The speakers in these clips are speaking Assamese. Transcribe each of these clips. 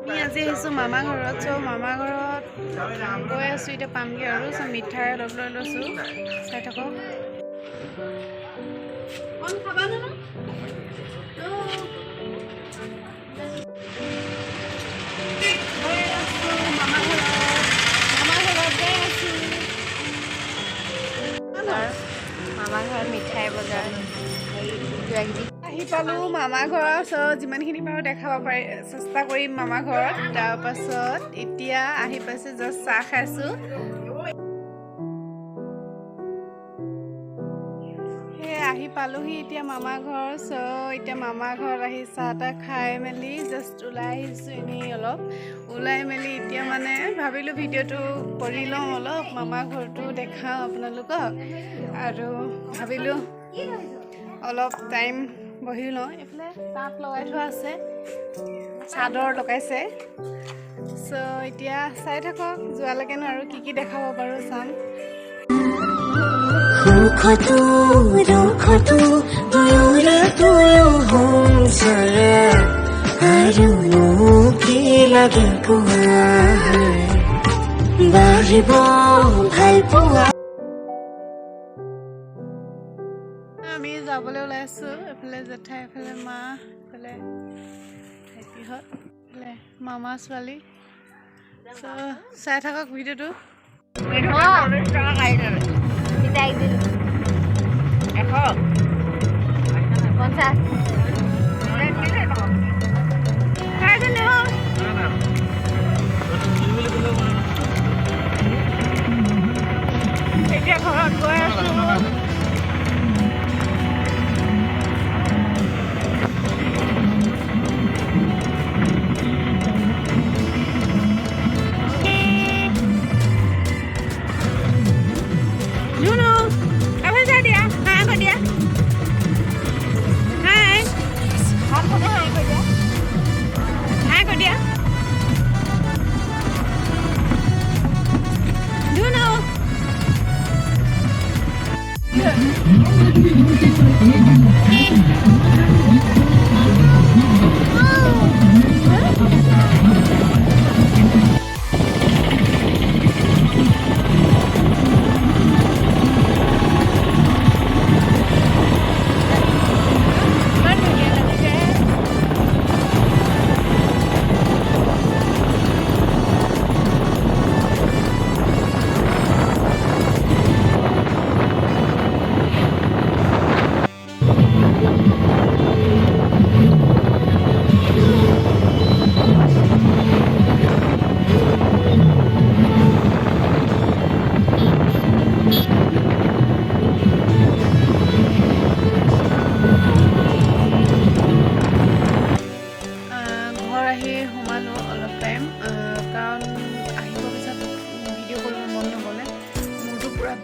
আমি আজি আহিছোঁ মামা ঘৰত। চ' মামা ঘৰত গৈ আছোঁ, এতিয়া পামগৈ আৰু। চ' মিঠাই অলপ লৈ লৈছোঁ, চাই থাকক। মামা ঘৰত মিঠাই বজাৰ আহি পালোঁ মামা ঘৰত। চ' যিমানখিনি পাৰোঁ দেখাব পাৰি চেষ্টা কৰিম মামা ঘৰত। তাৰপাছত এতিয়া আহি পাইছোঁ, জাষ্ট চাহ খাইছোঁ। আহি পালোহি এতিয়া মামা ঘৰ। চ' এতিয়া মামা ঘৰত আহি চাহ তাহ খাই মেলি জাষ্ট ওলাই আহিছোঁ, এনেই অলপ ওলাই মেলি এতিয়া মানে ভাবিলোঁ ভিডিঅ'টো কৰি লওঁ, অলপ মামা ঘৰটো দেখাওঁ আপোনালোকক। আৰু ভাবিলোঁ অলপ টাইম বহি লওঁ। এইফালে তাঁত লগাই থোৱা আছে, চাদৰ লগাইছে। চ' এতিয়া চাই থাকক, যোৱালৈকেনো আৰু কি দেখাব পাৰোঁ চাম। সুখতো দুখতো দুয়োৰে দুয়ো সংসাৰে আৰুনো কি লাগে কোৱা, বাঢ়িব ভাল পোৱা। আমি যাবলৈ ওলাই আছোঁ। এফালে জেঠাই, এফালে মা, এফালে ভাইটিহঁত, এফালে মামা ছোৱালী। চ' চাই থাকক ভিডিঅ'টো। এতিয়া ঘৰত গৈ আছোঁ।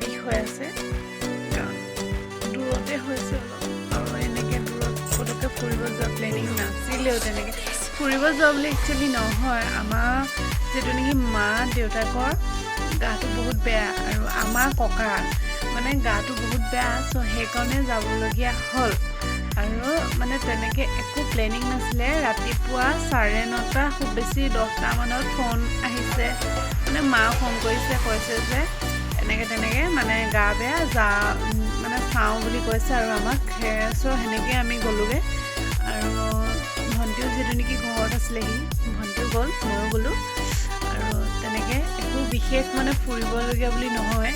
বিষ হৈ আছে, দূৰতে হৈছে অলপ। আৰু এনেকৈ দূৰত পটককৈ ফুৰিব যোৱা প্লেনিং নাছিলেও। তেনেকৈ ফুৰিব যোৱা বুলি একচুৱেলি নহয়, আমাৰ যিটো নেকি মা দেউতাকৰ গাটো বহুত বেয়া আৰু আমাৰ ককা মানে গাটো বহুত বেয়া। চ' সেইকাৰণে যাবলগীয়া হ'ল। আৰু মানে তেনেকৈ একো প্লেনিং নাছিলে। ৰাতিপুৱা 9:30 খুব বেছি 10টামানত ফোন আহিছে, মানে মা ফোন কৰিছে, কৈছে যে তেনেকৈ মানে গা বেয়া, মানে চাওঁ বুলি কৈছে আৰু আমাক। চ' সেনেকৈ আমি গ'লোগৈ। আৰু ভণ্টিও যিটো নেকি ঘৰত আছিলেহি, ভণ্টিও গ'ল, ময়ো গ'লোঁ। আৰু তেনেকৈ একো বিশেষ মানে ফুৰিবলগীয়া বুলি নহয়,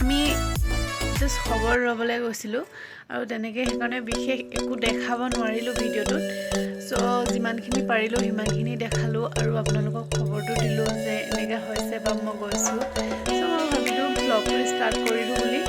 আমি জাষ্ট খবৰ ল'বলৈ গৈছিলোঁ। আৰু তেনেকৈ সেইকাৰণে বিশেষ একো দেখাব নোৱাৰিলোঁ ভিডিঅ'টোত। চ' যিমানখিনি পাৰিলোঁ সিমানখিনি দেখালোঁ আৰু আপোনালোকক খবৰটো দিলোঁ যে এনেকৈ হৈছে বা মই গৈছোঁ। চ' মই ভাবিলোঁ ব্লগটো ষ্টাৰ্ট কৰিলোঁ বুলি।